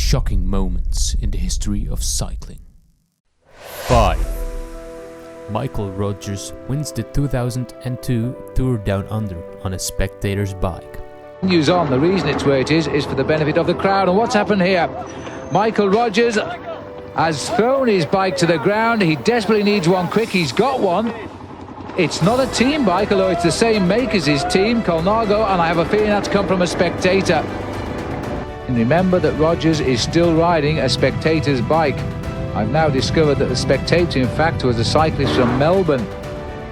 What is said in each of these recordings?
shocking moments in the history of cycling. 5. Michael Rogers wins the 2002 Tour Down Under on a spectator's bike. News on, the reason it's where it is for the benefit of the crowd. And what's happened here? Michael Rogers has thrown his bike to the ground. He desperately needs one quick. He's got one. It's not a team bike, although it's the same make as his team, Colnago, and I have a feeling that's come from a spectator. And remember that Rogers is still riding a spectator's bike. I've now discovered that the spectator, in fact, was a cyclist from Melbourne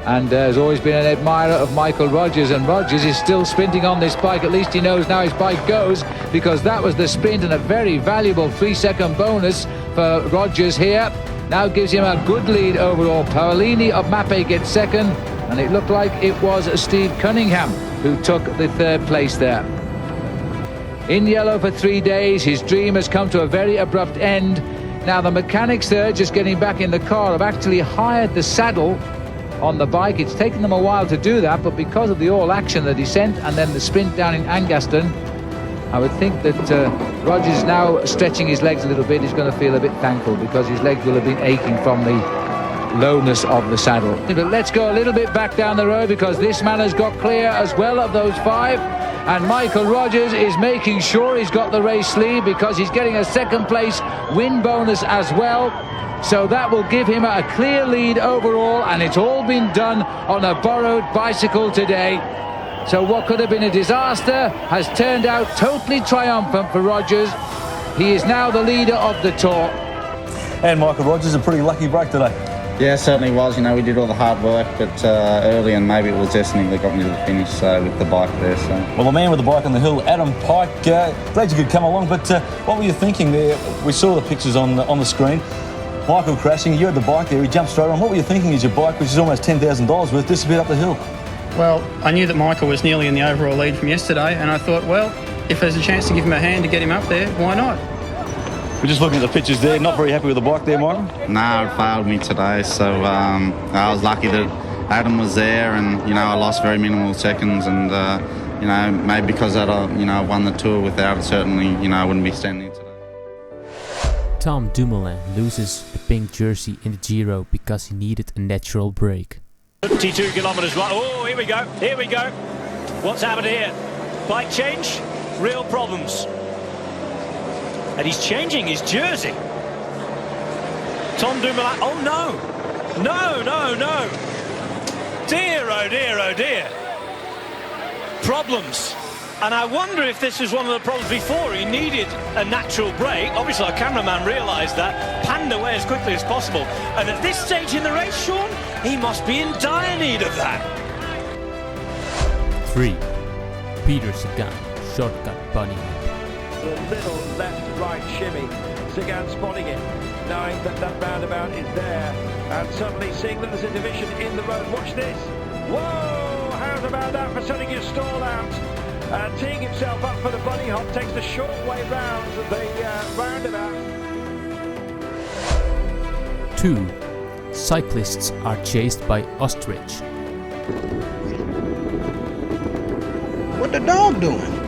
and has always been an admirer of Michael Rogers, and Rogers is still sprinting on this bike. At least he knows now his bike goes, because that was the sprint, and a very valuable 3-second bonus for Rogers here. Now gives him a good lead overall. Paolini of Mappe gets second, and it looked like it was Steve Cunningham who took the third place there. In yellow for 3 days, his dream has come to a very abrupt end. Now the mechanics there, just getting back in the car, have actually hired the saddle on the bike. It's taken them a while to do that, but because of the all action, the descent and then the sprint down in Angaston, I would think that Rogers, now stretching his legs a little bit, is going to feel a bit thankful, because his legs will have been aching from the lowness of the saddle. But let's go a little bit back down the road, because this man has got clear as well of those 5, and Michael Rogers is making sure he's got the race lead, because he's getting a second place win bonus as well. So that will give him a clear lead overall, and it's all been done on a borrowed bicycle today. So what could have been a disaster has turned out totally triumphant for Rogers. He is now the leader of the Tour. And Michael Rogers, a pretty lucky break today. Yeah, it certainly was. You know, we did all the hard work, but early, and maybe it was destiny that got me to the finish with the bike there. So. Well, the man with the bike on the hill, Adam Pike, glad you could come along, but what were you thinking there? We saw the pictures on the screen. Michael crashing, you had the bike there, he jumped straight on. What were you thinking as your bike, which is almost $10,000 worth, disappeared up the hill? Well, I knew that Michael was nearly in the overall lead from yesterday, and I thought, well, if there's a chance to give him a hand to get him up there, why not? We're just looking at the pictures there, not very happy with the bike there, Michael? No, it failed me today, so I was lucky that Adam was there, and, you know, I lost very minimal seconds, and, you know, maybe because that I won the Tour without it, certainly, you know, I wouldn't be standing here today. Tom Dumoulin loses the pink jersey in the Giro because he needed a natural break. 22 kilometres. Oh, here we go. Here we go. What's happened here? Bike change? Real problems. And he's changing his jersey. Tom Dumoulin. Oh, no. No, no, no. Dear, oh dear, oh dear. Problems. And I wonder if this was one of the problems before. He needed a natural break. Obviously, our cameraman realised that, panned away as quickly as possible. And at this stage in the race, Sean, he must be in dire need of that. 3. Peter Sagan, shortcut bunny. The little left-right shimmy. Sagan spotting it, knowing that that roundabout is there, and suddenly seeing that there's a division in the road. Watch this. Whoa! How's about that for setting his stall out? Teeing himself up for the bunny hop, takes the short way round the roundabout. 2. Cyclists are chased by ostrich. What the dog doing?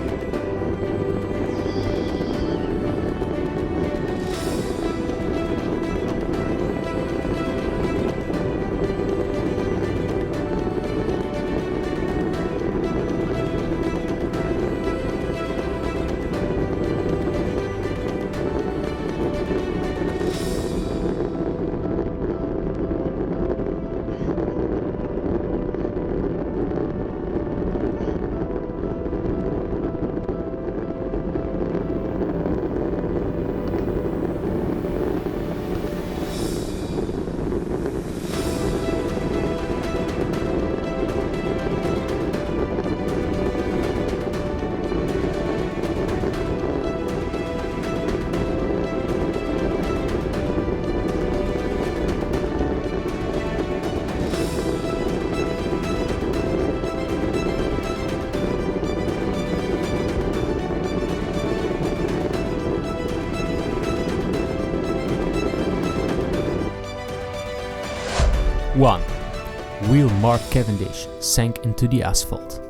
One. Wheel Mark Cavendish sank into the asphalt.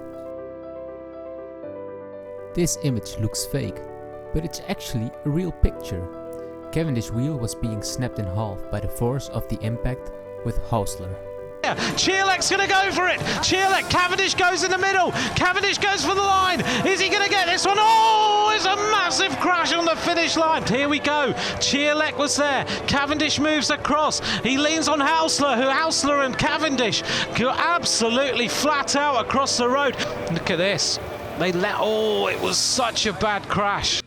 This image looks fake, but it's actually a real picture. Cavendish's wheel was being snapped in half by the force of the impact with Hausler. Chierlek's going to go for it. Chierlek, Cavendish goes in the middle. Cavendish goes for the line. Is he going to get this one? Oh, it's a massive crash on the finish line. Here we go. Chierlek was there. Cavendish moves across. He leans on Hausler and Cavendish go absolutely flat out across the road. Look at this. It was such a bad crash.